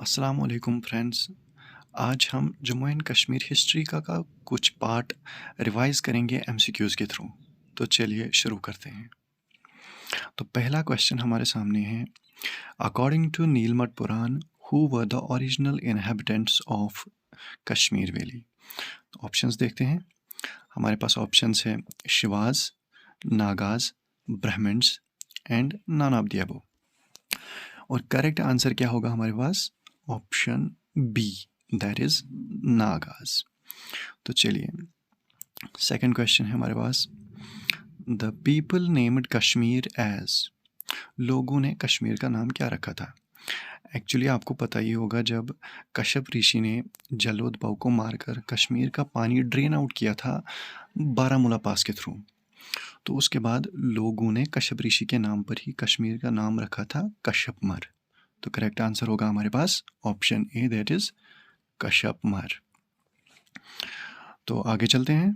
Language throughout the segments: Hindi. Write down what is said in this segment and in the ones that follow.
अस्सलाम वालेकुम फ्रेंड्स। आज हम जम्मू एंड कश्मीर हिस्ट्री का कुछ पार्ट रिवाइज करेंगे एमसीक्यूज़ के थ्रू। तो चलिए शुरू करते हैं। तो पहला क्वेश्चन हमारे सामने है, according to Nilamata Purana who were the original inhabitants of Kashmir valley. Options देखते हैं। हमारे पास ऑप्शंस है Shivas, Nagas, Brahmans and none of the above. और करेक्ट आंसर क्या होगा हमारे पास? Option B, that is Nagas. तो चलिए सेकंड क्वेश्चन है हमारे पास, the people named Kashmir as. लोगों ने कश्मीर का नाम क्या रखा था? एक्चुअली आपको पता ही होगा, जब कश्यप ऋषि ने जलोदबाव को मारकर कश्मीर का पानी ड्रेन आउट किया था बारामूला पास के थ्रू, तो उसके बाद लोगों ने कश्यप ऋषि के नाम पर ही कश्मीर का नाम रखा था कश्यपमर। तो करेक्ट आंसर होगा हमारे पास option A, that is Kashyapmar. तो आगे चलते हैं।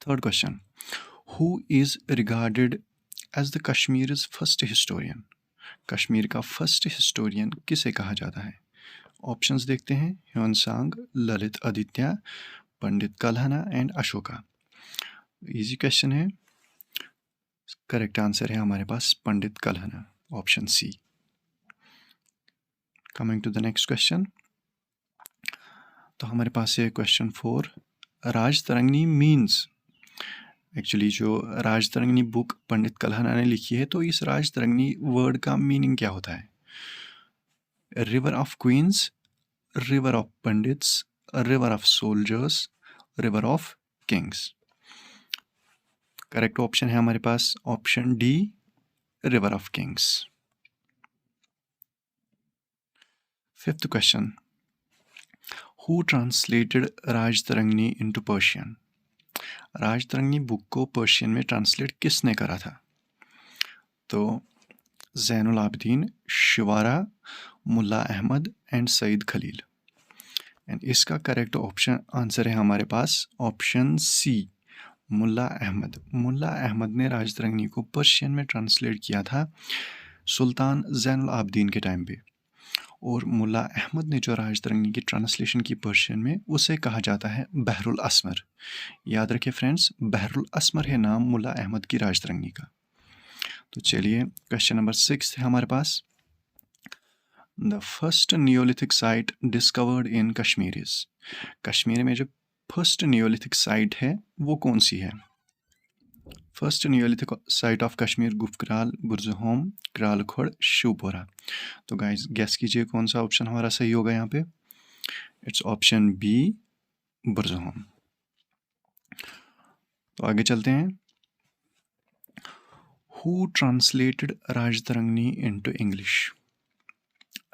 Third question, who is regarded as the Kashmir first historian. Kashmir का फर्स्ट हिस्टोरियन किसे कहा जाता है? ऑप्शंस देखते हैं। Xuanzang, Lalit Aditya, Pandit Kalhana and Ashoka. Easy question है। करेक्ट आंसर है हमारे पास Pandit Kalhana, option C. Coming to the next question, तो हमारे पास है क्वेश्चन 4, राजतरंगिणी मीन्स। एक्चुअली जो राजतरंगिणी बुक पंडित कल्हना ने लिखी है, तो इस राजतरंगिणी वर्ड का मीनिंग क्या होता है? River of queens, river of pandits, river of soldiers, river of kings. Correct option है हमारे पास option D, river of kings. Fifth question, who translated Rajatarangini into Persian. Rajatarangini book को पर्शियन में ट्रांसलेट किसने करा था? तो ज़ैनुल आबिदीन, शिवारा, मुल्ला अहमद एंड सईद खलील। एंड इसका करेक्ट ऑप्शन आंसर है हमारे पास ऑप्शन सी, मुल्ला अहमद। मुल्ला अहमद ने राजतरंगिणी को पर्शियन में ट्रांसलेट किया था सुल्तान ज़ैनुल आबिदीन के टाइम पे। और मुल्ला अहमद ने जो राजतरंगिणी की ट्रांसलेशन की पर्शियन में, उसे कहा जाता है बहरुल असमर। याद रखिए फ्रेंड्स, बहरुल असमर है नाम मुल्ला अहमद की राजतरंगिणी का। तो चलिए क्वेश्चन नंबर 6 है हमारे पास, the first neolithic site discovered in Kashmir is. Kashmir में जो फर्स्ट नियोलिथिक साइट है वो कौन सी है? First neolithic site of Kashmir, Gufkral, Burzahom, Kralkhud, Shivpora. तो गाइस गेस कीजिए कौन सा ऑप्शन हमारा सही होगा यहाँ पे? It's option B, Burzahom. तो आगे चलते हैं। Who translated Rajatarangini into English.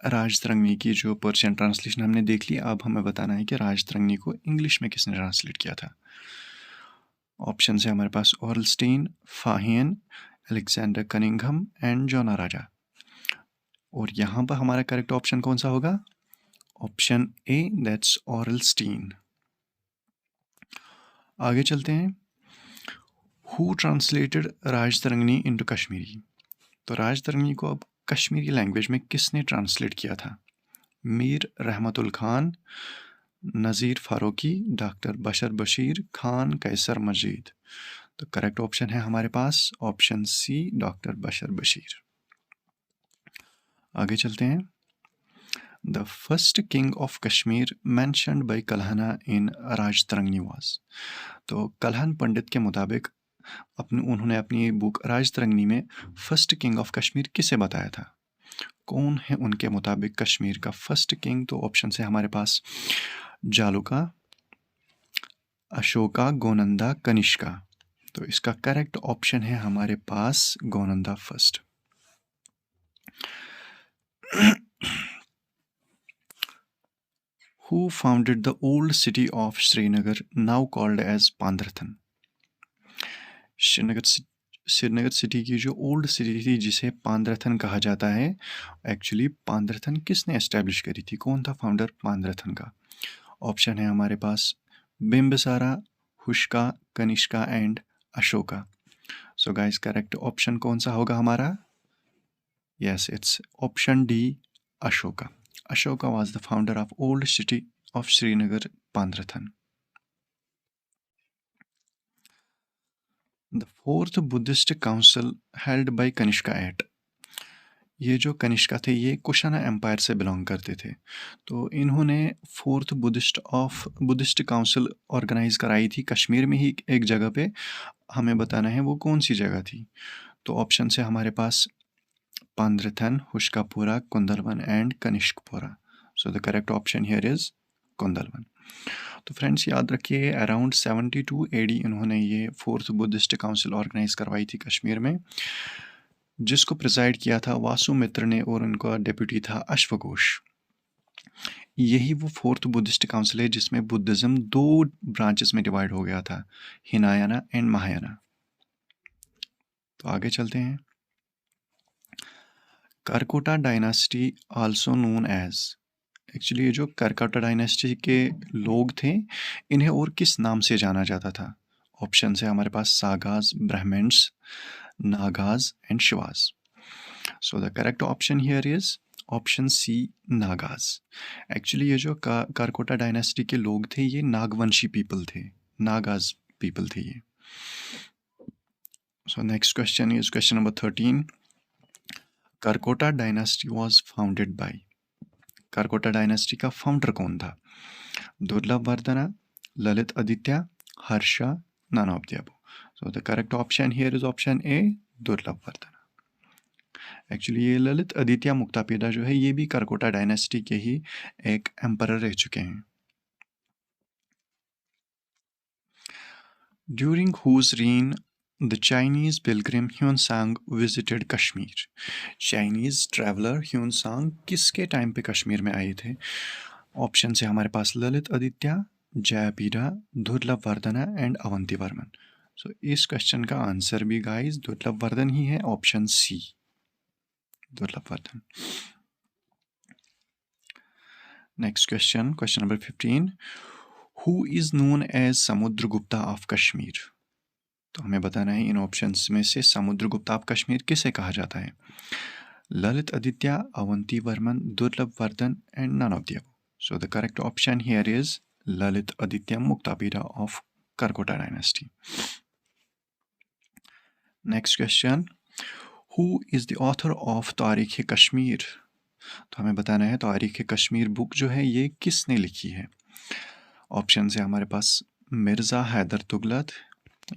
Rajatarangini की जो पर्शियन ट्रांसलेशन हमने देख ली, अब हमें बताना है कि राजतरंगिणी को इंग्लिश में किसने ट्रांसलेट किया था। ऑप्शन है हमारे पास Aurel Stein, Fahien, Alexander Cunningham and Jonaraja. और यहाँ पर हमारा करेक्ट ऑप्शन कौन सा होगा? Option A, that's Aurel Stein. आगे चलते हैं। Who translated Rajatarangini into Kashmiri. तो राजतरंगिणी को अब कश्मीरी लैंग्वेज में किसने ट्रांसलेट किया था? मीर रहमतुल खान, नज़ीर फारूकी, डॉक्टर बशर बशीर, खान कैसर मजीद। तो करेक्ट ऑप्शन है हमारे पास option C, doctor Bashar Bashir. आगे चलते हैं। The first king of Kashmir mentioned by Kalhana in Rajatarangini was. तो कल्हन पंडित के मुताबिक उन्होंने अपनी बुक राजतरंगिणी में फर्स्ट किंग ऑफ कश्मीर किसे बताया था? कौन है उनके मुताबिक कश्मीर का फर्स्ट किंग? तो ऑप्शन है हमारे पास जालुका, अशोका, गोनंदा, कनिष्का। तो इसका करेक्ट ऑप्शन है हमारे पास Gonanda first. Who founded the old city of Srinagar, now called as Pandratan? Srinagar city की जो ओल्ड सिटी थी जिसे पांद्रथन कहा जाता है, एक्चुअली पांद्रथन किसने एस्टेब्लिश करी थी? कौन था फाउंडर पांद्रथन का? ऑप्शन है हमारे पास Bimbisara, Hushka, Kanishka and Ashoka. So guys correct option कौन सा होगा हमारा? Yes, it's option D, Ashoka. Ashoka was the founder of old city of Srinagar, Pandrathan. The fourth Buddhist council held by Kanishka at. ये जो कनिष्का थे ये कुशाना एम्पायर से बिलोंग करते थे, तो इन्होंने फोर्थ बुद्धिस्ट काउंसिल ऑर्गेनाइज कराई थी कश्मीर में ही एक जगह पे। हमें बताना है वो कौन सी जगह थी। तो ऑप्शन है हमारे पास Pandrethan, Hushkapura, Kundalvan and Kanishkapura. So the correct option here is Kundalvan. तो फ्रेंड्स याद रखिए अराउंड 72 AD इन्होंने ये फोर्थ बुद्धिस्ट काउंसिल ऑर्गेनाइज करवाई थी कश्मीर में, जिसको प्रिजाइड किया था वासुमित्र ने और उनका डेप्यूटी था अश्वघोष। यही वो फोर्थ बुद्धिस्ट काउंसिल है जिसमें बुद्धिज्म 2 ब्रांचेस में डिवाइड हो गया था, हिनायाना एंड महायाना। तो आगे चलते हैं। Karkota dynasty also known as. Actually ये जो करकोटा डायनासिटी के लोग थे इन्हें और किस नाम से जाना जाता था। ऑप्शन है हमारे पास Sagas, Brahmans, Nagas and Shivas. So the correct option here is option C, Nagas. Actually ये जो करकोटा डायनेस्टी के लोग थे ये नागवंशी पीपल थे, नागाज पीपल थे ये। So next question is question number 13। Karkota dynasty was founded by. Karkota dynasty का फाउंडर कौन था? Durlabh Vardhana, Lalit Aditya, Harsha, none of the above. So the correct option here is option A, Durlabh Vardhana. Actually ये ललित आदित्य मुक्तापिदा जो है ये भी करकोटा डायनेस्टी के ही एक एम्परर रह चुके हैं। During whose reign the Chinese pilgrim Hiuen Tsang visited Kashmir. Chinese traveller Hiuen Tsang किसके टाइम पे कश्मीर में आए थे? ऑप्शन है हमारे पास ललित आदित्य, जयपीड़ा, दुर्लभ वर्धना एंड अवंती वर्मन। सो इस क्वेश्चन का आंसर भी गाइस दुर्लभ वर्धन ही है, option C, Durlabh Vardhan. Next question, question number 15। Who is known as Samudragupta of Kashmir. तो हमें बताना है इन ऑप्शंस में से समुद्रगुप्ता ऑफ कश्मीर किसे कहा जाता है? Lalit Aditya, Avanti Varman, Durlabh Vardhan and none of the above. So the correct option here is Lalit Aditya Muktapida of Karkota dynasty. Next question, who is the author of Tarikh Kashmir. तो हमें बताना है तारीख कश्मीर बुक जो है ये किसने लिखी है? ऑप्शन है हमारे पास मिर्ज़ा हैदर तुगलक,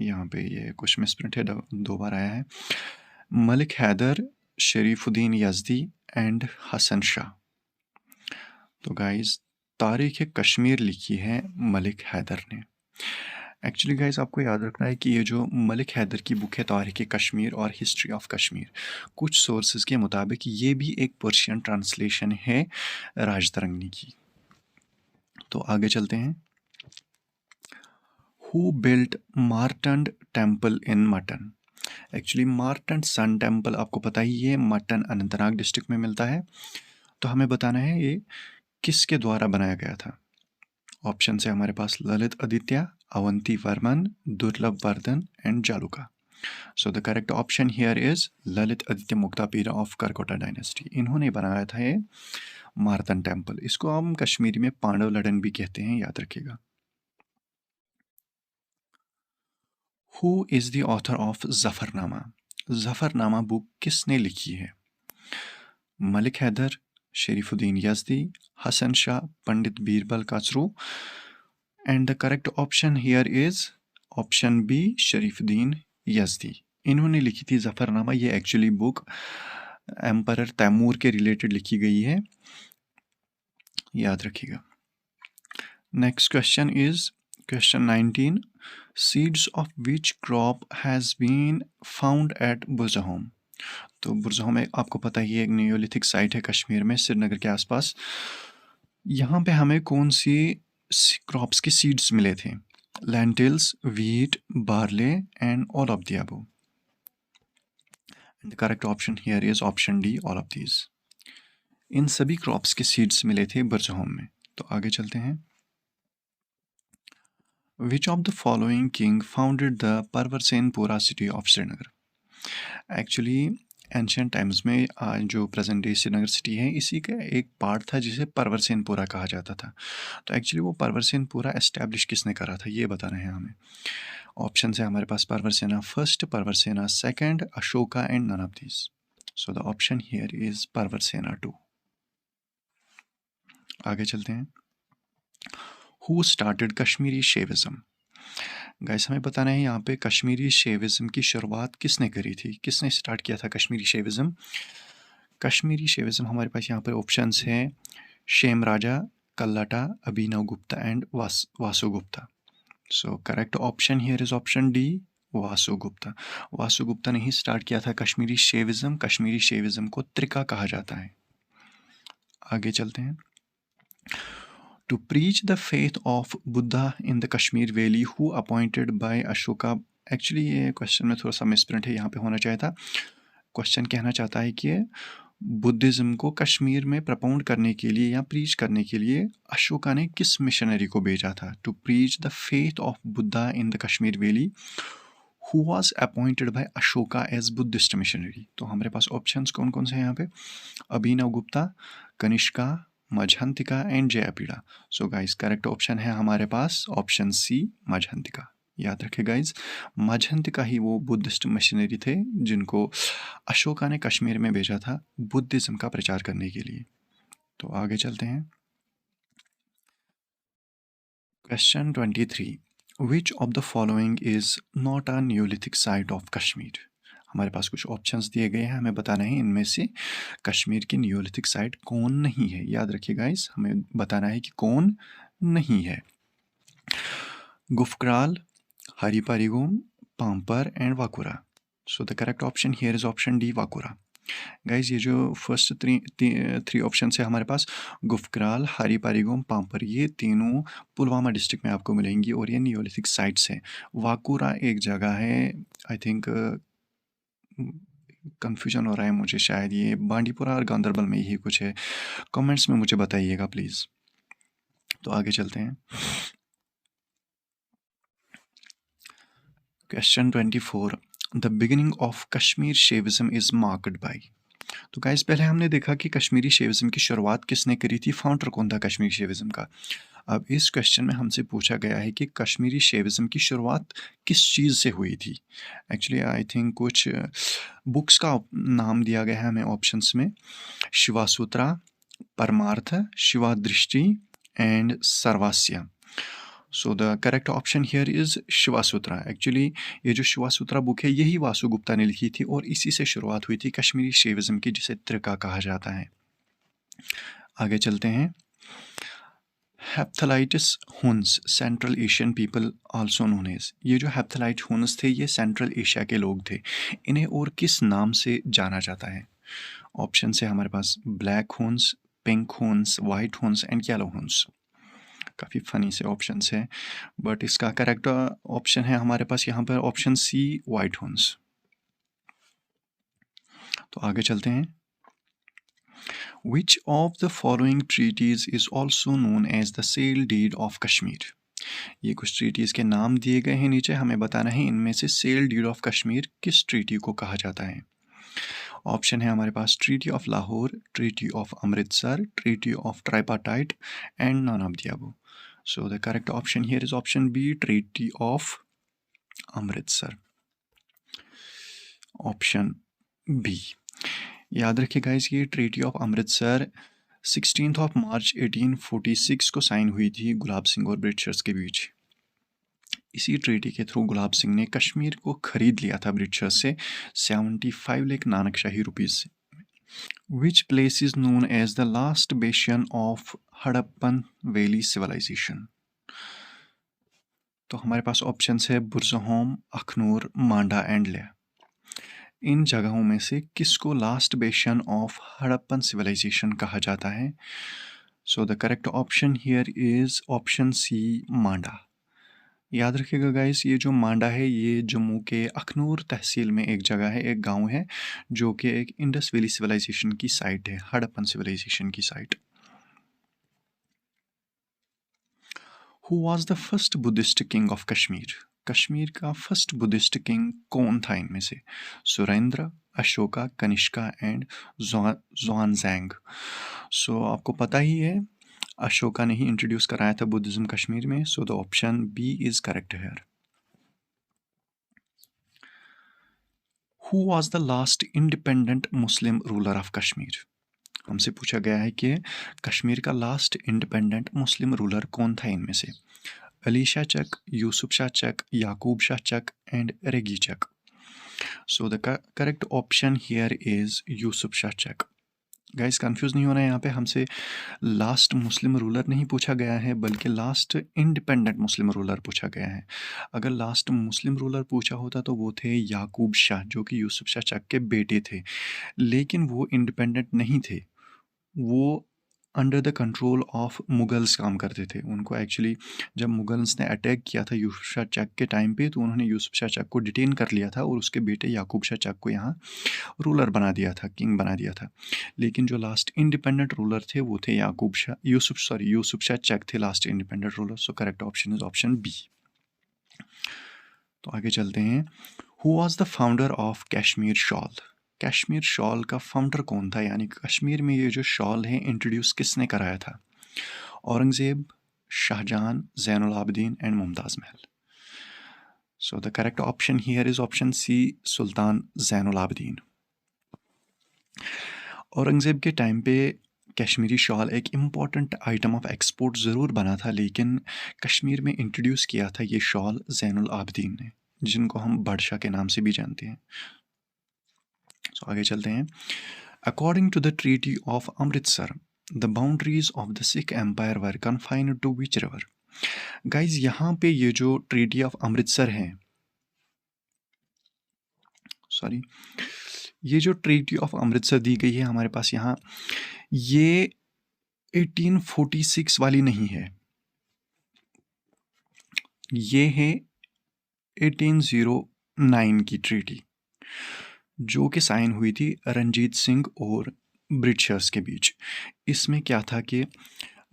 यहाँ पे ये कुछ मिसप्रिंट है, 2 बार आया है, मलिक हैदर, शरीफुद्दीन यज़दी एंड हसन शाह। तो गाइस तारीख कश्मीर लिखी है मलिक हैदर ने। एक्चुअली गाइस आपको याद रखना है कि ये जो मलिक हैदर की बुक है तारीख कश्मीर और हिस्ट्री ऑफ कश्मीर, कुछ सोर्सेज के मुताबिक ये भी एक पर्शियन ट्रांसलेशन है राजतरंगिणी की। तो आगे चलते हैं। Who built Martand temple in Mattan. Actually Martand sun temple आपको पता ही है मटन अनंतनाग डिस्ट्रिक्ट में मिलता है। तो हमें बताना है ये किसके द्वारा बनाया गया था। ऑप्शन है हमारे पास Lalit Aditya, Avanti Varman, Durlabh Vardhan and Jaluka. So the correct option here is Lalit Aditya Muktapida of Karkota dynasty. इन्होंने बनाया था ये मार्तन टेम्पल। इसको हम कश्मीरी में पांडव लड़न भी कहते हैं, याद रखिएगा। Who is the author of Zafarnama. Zafarnama book किसने लिखी है? Malik Haider, Sharifuddin Yazdi, Hasan Shah, Pandit Birbal Kachru and the correct option here is option B, Sharifuddin Yazdi. इन्होंने लिखी थी जफरनामा। ये एक्चुअली बुक एम्परर तैमूर के रिलेटेड लिखी गई है, याद रखिएगा। Next question is question 19। Seeds of which crop has been found at Burzahom. तो बुरज़होम में आपको पता ही है एक नियोलिथिक साइट है कश्मीर में, श्रीनगर के आसपास। यहाँ पे हमें कौन सी क्रॉप्स के सीड्स मिले थे? Lentils, wheat, barley and all of the above. The correct option here is option D, all of these. इन सभी क्रॉप्स के सीड्स मिले थे बुरज़होम में। तो आगे चलते हैं। Which of the following king founded the Parvasenpura city of Srinagar? Actually ancient times में जो प्रेजेंट डे श्रीनगर सिटी है इसी का एक पार्ट था जिसे परवरसेनपुरा कहा जाता था। तो एक्चुअली वो परवरसेनपुरा एस्टैब्लिश किसने करा था ये बताना है हमें। ऑप्शन है हमारे पास Pravarasena first, Pravarasena second, Ashoka and none of this. So the option here is Pravarasena 2। आगे चलते हैं। Who started Kashmiri Shaivism. Guys हमें बताना है यहाँ पे कश्मीरी शेविज्म की शुरुआत किसने करी थी, किसने स्टार्ट किया था कश्मीरी शेविज्म। कश्मीरी शेविज्म हमारे पास यहाँ पर ऑप्शंस हैं Shem Raja, Kallata, Abhinav Gupta and Vasu Gupta. So correct option here is option D, Vasu Gupta. Vasu Gupta ने ही स्टार्ट किया था कश्मीरी शेविज्म। कश्मीरी शेविज्म को त्रिका कहा जाता है। आगे चलते हैं। To preach the faith of Buddha in the Kashmir Valley, who appointed by Ashoka। Actually ये क्वेश्चन में थोड़ा सा मिसप्रिंट है, यहाँ पे होना चाहिए था। क्वेश्चन कहना चाहता है कि बुद्धिज़्म को कश्मीर में प्रपोंड करने के लिए या प्रीच करने के लिए अशोका ने किस मिशनरी को भेजा था। To preach the faith of Buddha in the Kashmir valley, who was appointed by Ashoka as Buddhist missionary. तो हमारे पास ऑप्शंस कौन कौन से हैं यहाँ पे, Abhinav Gupta, Kanishka, Majhantika and Jayapida. So guys correct option है हमारे पास ऑप्शन सी, मझहंतिका। याद रखें गाइस, मझहंतिका ही वो बुद्धिस्ट मिशनरी थे जिनको अशोका ने कश्मीर में भेजा था बुद्धिज्म का प्रचार करने के लिए। तो आगे चलते हैं। Question 23, which of the following is not a Neolithic site of Kashmir. हमारे पास कुछ ऑप्शंस दिए गए हैं, हमें बताना है इनमें से कश्मीर की न्यूलिथिक साइट कौन नहीं है। याद रखिए गाइस, हमें बताना है कि कौन नहीं है। Gufkral, Hariparigom, Pampore and Wakura. So the correct option here is option D, Wakura. Guys ये जो फर्स्ट थ्री ऑप्शन है हमारे पास, गुफक्राल, हरिपारीगोम, पाम्पर, ये तीनों पुलवामा डिस्ट्रिक्ट में आपको मिलेंगी और ये नियोलिथिक साइट्स हैं। वाकुरा एक जगह है, आई थिंक कंफ्यूजन हो रहा है मुझे, शायद ये बांडीपुरा और गांधरबल में ही कुछ है। कमेंट्स में मुझे बताइएगा प्लीज़। तो आगे चलते हैं। Question 24, the beginning of Kashmir Shaivism is marked by. तो गाइस पहले हमने देखा कि कश्मीरी शेविज्म की शुरुआत किसने करी थी, फाउंडर कौन था कश्मीरी शेविज्म का। अब इस क्वेश्चन में हमसे पूछा गया है कि कश्मीरी शेविज्म की शुरुआत किस चीज़ से हुई थी। एक्चुअली आई थिंक कुछ बुक्स का नाम दिया गया है हमें ऑप्शंस में, Shivasutra, Paramartha, Shivadrishti and Sarvasya. So the correct option here is Shivasutra. Actually ये जो शिवासूत्रा बुक है यही वासु गुप्ता ने लिखी थी और इसी से शुरुआत हुई थी कश्मीरी शेविज्म की, जिसे त्रिका कहा जाता है। आगे चलते हैं। Hephthalites Huns, central Asian people also known as. ये जो हेप्थलाइट हुन्स थे ये सेंट्रल एशिया के लोग थे। इन्हें और किस नाम से जाना जाता है। ऑप्शन है हमारे पास black Huns, pink Huns, white Huns and yellow Huns. काफ़ी फ़नी से ऑप्शंस हैं, बट इसका करेक्ट ऑप्शन है हमारे पास यहाँ पर ऑप्शन सी, वाइट हुन्स। तो आगे चलते हैं। Which of the following treaties is also known as the sale deed of Kashmir. ये कुछ ट्रीटीज़ के नाम दिए गए हैं नीचे, हमें बताना है इनमें से सेल डीड ऑफ कश्मीर किस ट्रीटी को कहा जाता है। ऑप्शन है हमारे पास treaty of Lahore, treaty of Amritsar, treaty of tripartite and none of the above. So the correct option here is option B, Treaty of Amritsar. Option B. याद रखिए गाइस, ये ट्रीटी ऑफ अमृतसर 16 मार्च 1846 को साइन हुई थी गुलाब सिंह और ब्रिटिशर्स के बीच। इसी ट्रीटी के थ्रू गुलाब सिंह ने कश्मीर को खरीद लिया था ब्रिटिशर्स से 75 लाख नानकशाही रुपीज़ से। Which place is known as the last bastion of Harappan valley civilization. तो हमारे पास ऑप्शन है बुरज़होम, अखनूर, मांडा एंड लेह। इन जगहों में से किसको last bastion of Harappan civilization कहा जाता है। So the correct option here is option C, Manda. याद रखिएगा गाइस, ये जो मांडा है ये जम्मू के अखनूर तहसील में एक जगह है, एक गांव है, जो कि एक इंडस वैली सिविलाइजेशन की साइट है, हड़प्पन सिविलाइजेशन की site. Who was the first Buddhist king of Kashmir. Kashmir का फर्स्ट बुद्धिस्ट किंग कौन था इनमें से। सुरेंद्र, अशोका, कनिष्का एंड ज़ुआनज़ैंग। सो आपको पता ही है, अशोका ने ही इंट्रोड्यूस कराया था बुद्धिज़्म कश्मीर में। So the option B is correct here. Who was the last independent Muslim ruler of Kashmir? हमसे पूछा गया है कि कश्मीर का लास्ट इंडिपेंडेंट मुस्लिम रूलर कौन था इनमें से? Ali Shah Chak, Yusuf Shah Chak, Yakub Shah Chak and Regi Chak. So the correct option here is Yusuf Shah Chak. Guys confuse नहीं होना है, यहाँ पे हमसे लास्ट मुस्लिम रूलर नहीं पूछा गया है बल्कि लास्ट इंडिपेंडेंट मुस्लिम रूलर पूछा गया है। अगर लास्ट मुस्लिम रूलर पूछा होता तो वो थे याकूब शाह, जो कि यूसुफ शाह चक के बेटे थे, लेकिन वो इंडिपेंडेंट नहीं थे। वो under the control of Mughals काम करते थे। उनको एक्चुअली जब मुगल्स ने अटैक किया था यूसुफ शाह चक के टाइम पे, तो उन्होंने यूसुफ शाह चक को डिटेन कर लिया था और उसके बेटे याकूब शाह चक को यहाँ रूलर बना दिया था, किंग बना दिया था। लेकिन जो लास्ट इंडिपेंडेंट रूलर थे वो थे यूसुफ शाह चक थे last independent ruler. So correct option is option B. तो आगे चलते हैं। Who was the founder of Kashmir shawl? Kashmir shawl का फाउंडर कौन था, यानी कश्मीर में ये जो शॉल है इंट्रोड्यूस किसने कराया था? Aurangzeb, Shahjahan, Zainul Abidin and Mumtaz Mahal. So the correct option here is option C, Sultan Zainul Abidin. Aurangzeb के टाइम पे कश्मीरी शॉल एक इम्पॉर्टेंट आइटम ऑफ एक्सपोर्ट ज़रूर बना था, लेकिन कश्मीर में इंट्रोड्यूस किया था ये शॉल ज़ैनुल आबदीन ने, जिनको हम बादशाह के नाम से भी जानते हैं। सो आगे चलते हैं। According to the treaty of Amritsar, the boundaries of the Sikh empire were confined to which river? Guys यहाँ पे ये जो ट्रीटी ऑफ अमृतसर है, सॉरी, ये जो ट्रीटी ऑफ अमृतसर दी गई है हमारे पास यहाँ, ये 1846 वाली नहीं है, ये है 1809 की ट्रीटी, जो कि साइन हुई थी रंजीत सिंह और ब्रिटिशर्स के बीच। इसमें क्या था कि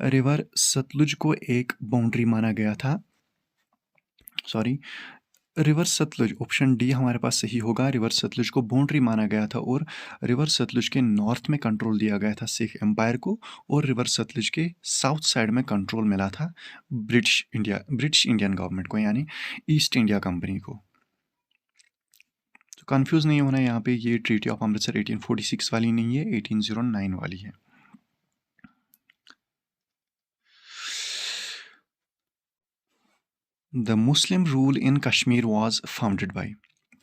रिवर सतलुज को एक बाउंड्री माना गया था, sorry, river Sutlej, option D हमारे पास सही होगा। रिवर सतलुज को बाउंड्री माना गया था और रिवर सतलुज के नॉर्थ में कंट्रोल दिया गया था सिख एम्पायर को, और रिवर सतलुज के साउथ साइड में कंट्रोल मिला था ब्रिटिश इंडियन गवर्नमेंट को, यानी ईस्ट इंडिया कंपनी को। तो कंफ्यूज नहीं होना है यहाँ पे, ये ट्रीटी ऑफ अमृतसर 1846 वाली नहीं है, 1809 वाली है। The Muslim rule in Kashmir was founded by?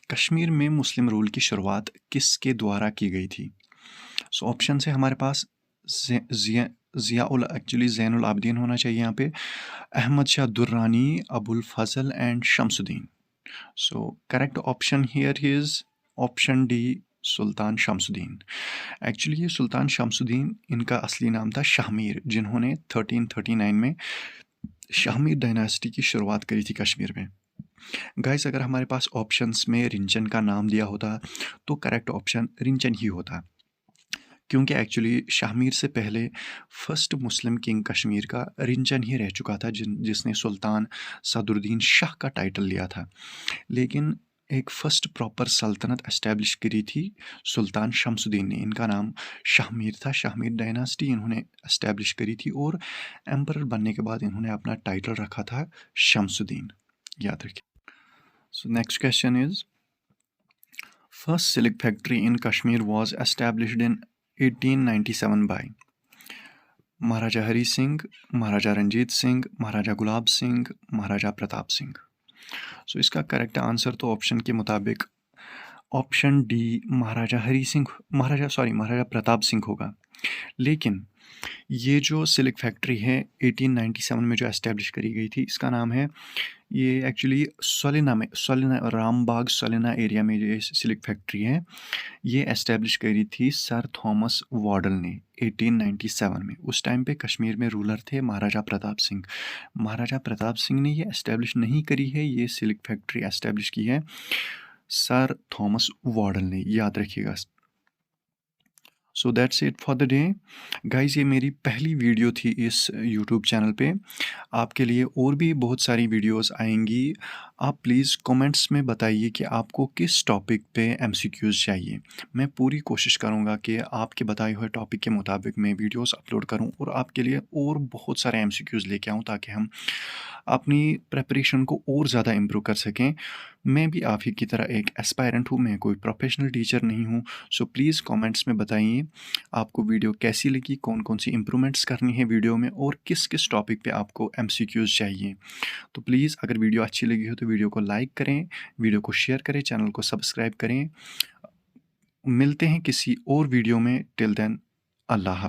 Kashmir में मुस्लिम रूल की शुरुआत किसके द्वारा की गई थी? सो ऑप्शन है हमारे पास एक्चुअली ज़ैनुल आबदीन होना चाहिए यहाँ पे, Ahmad Shah Durrani, Abul Fazal and Shamsuddin. So correct option here is option D, Sultan Shamsuddin. Actually ये सुल्तान शमसुद्दीन, इनका असली नाम था शाहमीर, जिन्होंने 1339 में शाहमीर डायनासिटी की शुरुआत करी थी कश्मीर में। गाइस अगर हमारे पास ऑप्शंस में रिंचन का नाम दिया होता तो करेक्ट ऑप्शन रिंचन ही होता, क्योंकि एक्चुअली शाहमीर से पहले फर्स्ट मुस्लिम किंग कश्मीर का रिंचन ही रह चुका था, जिसने सुल्तान सदरुद्दीन शाह का टाइटल लिया था। लेकिन एक फर्स्ट प्रॉपर सल्तनत एस्टेब्लिश करी थी सुल्तान शमसुद्दीन ने, इनका नाम शाहमीर था, शाहमीर डायनासिटी इन्होंने एस्टेब्लिश करी थी, और एम्परर बनने के बाद इन्होंने अपना टाइटल रखा था शमसुद्दीन, याद रखिए। So next question is, first silk factory in Kashmir was established in 1897 by? Maharaja Hari Singh, Maharaja Ranjit Singh, Maharaja Gulab Singh, Maharaja Pratap Singh. So इसका करेक्ट आंसर तो ऑप्शन के मुताबिक ऑप्शन डी, महाराजा प्रताप सिंह होगा। लेकिन ये जो सिल्क फैक्ट्री है 1897 में जो एस्टेब्लिश करी गई थी, इसका नाम है, ये एक्चुअली सोलिना रामबाग सोलिना एरिया में जो सिल्क फैक्ट्री है, ये एस्टेब्लिश करी थी सर थॉमस वार्डल ने 1897 में। उस टाइम पे कश्मीर में रूलर थे महाराजा प्रताप सिंह। महाराजा प्रताप सिंह ने ये एस्टेब्लिश नहीं करी है, ये सिल्क फैक्ट्री एस्टेब्लिश की है सर थॉमस वार्डल ने, याद रखिएगा। So that's it for the day guys. ये मेरी पहली वीडियो थी इस यूट्यूब चैनल पे। आपके लिए और भी बहुत सारी वीडियोस आएंगी। आप प्लीज़ कमेंट्स में बताइए कि आपको किस टॉपिक पे एमसीक्यूज़ चाहिए। मैं पूरी कोशिश करूँगा कि आपके बताए हुए टॉपिक के मुताबिक मैं वीडियोस अपलोड करूँ और आपके लिए और बहुत सारे एमसीक्यूज़ लेके आऊँ, ताकि हम अपनी प्रिपरेशन को और ज़्यादा इम्प्रूव कर सकें। मैं भी आप ही की तरह एक एस्पायरेंट हूँ, मैं कोई प्रोफेशनल टीचर नहीं हूँ। सो प्लीज़ कमेंट्स में बताइए आपको वीडियो कैसी लगी, कौन-कौन सी इम्प्रूवमेंट्स करनी है वीडियो में और किस-किस टॉपिक पे आपको एमसीक्यूज़ चाहिए। तो प्लीज़ अगर वीडियो अच्छी लगी हो तो वीडियो को लाइक करें, वीडियो को शेयर करें, चैनल को सब्सक्राइब करें। मिलते हैं किसी और वीडियो में। टिल देन अल्लाह हाफ़िज़।